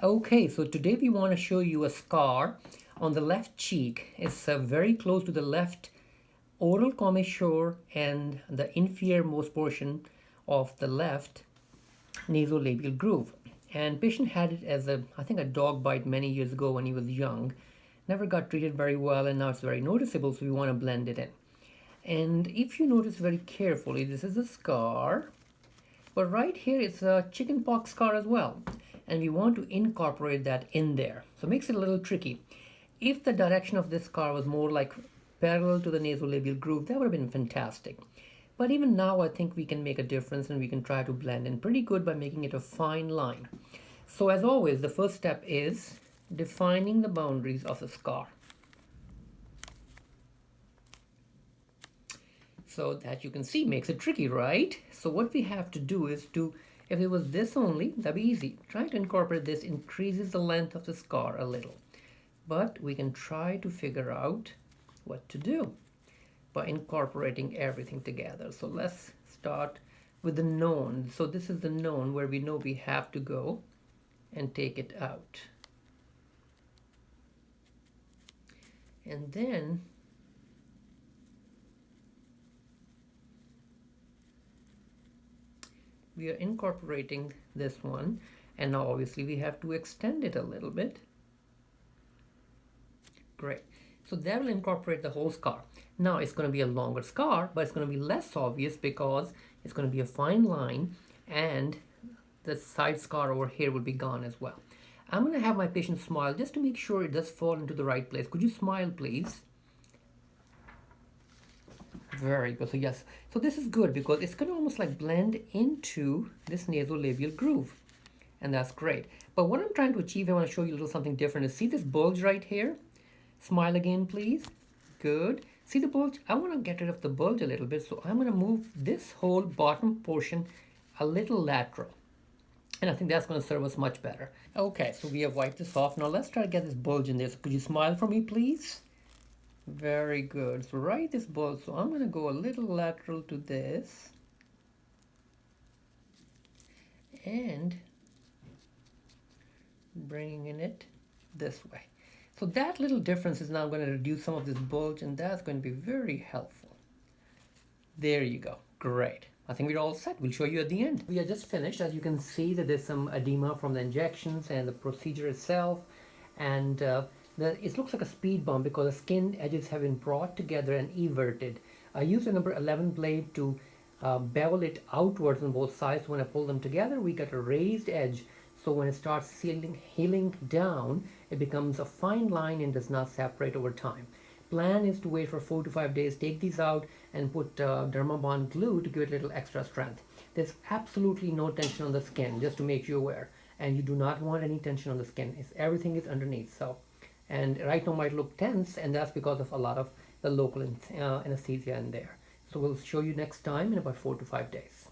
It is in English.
Okay, so today we want to show you a scar on the left cheek. It's very close to the left oral commissure and the inferior most portion of the left nasolabial groove. And patient had it as I think a dog bite many years ago when he was young. Never got treated very well, and now it's very noticeable, so we want to blend it in. And if you notice very carefully, this is a scar, but right here it's a chickenpox scar as well. And we want to incorporate that in there. So it makes it a little tricky. If the direction of this scar was more like parallel to the nasolabial groove, that would have been fantastic. But even now, I think we can make a difference and we can try to blend in pretty good by making it a fine line. So as always, the first step is defining the boundaries of the scar. So that you can see makes it tricky, right? So what we have to do is if it was this only, that'd be easy. Trying to incorporate this increases the length of the scar a little. But we can try to figure out what to do by incorporating everything together. So let's start with the known. So this is the known where we know we have to go and take it out. And then we are incorporating this one, and now obviously we have to extend it a little bit. Great. So that will incorporate the whole scar. Now it's going to be a longer scar, but it's going to be less obvious because it's going to be a fine line, and the side scar over here will be gone as well. I'm going to have my patient smile just to make sure it does fall into the right place. Could you smile, please? Very good. So yes, so this is good because it's going to almost like blend into this nasolabial groove, and that's great. But what I'm trying to achieve, I want to show you a little something different, is see this bulge right here? Smile again, please. Good. See the bulge? I want to get rid of the bulge a little bit, so I'm going to move this whole bottom portion a little lateral. And I think that's going to serve us much better. Okay, so we have wiped this off. Now let's try to get this bulge in there. So could you smile for me, please? Very good. So right this bulge. So I'm going to go a little lateral to this. And bringing it this way. So that little difference is now going to reduce some of this bulge, and that's going to be very helpful. There you go. Great. I think we're all set. We'll show you at the end. We are just finished. As you can see that there's some edema from the injections and the procedure itself. And it looks like a speed bump because the skin edges have been brought together and everted. I used a number 11 blade to bevel it outwards on both sides. When I pull them together, we get a raised edge. So when it starts healing down, it becomes a fine line and does not separate over time. Plan is to wait for 4 to 5 days, take these out and put Dermabond glue to give it a little extra strength. There's absolutely no tension on the skin, just to make you aware. And you do not want any tension on the skin. Everything is underneath. So, and right now might look tense, and that's because of a lot of the local anesthesia in there. So we'll show you next time in about 4 to 5 days.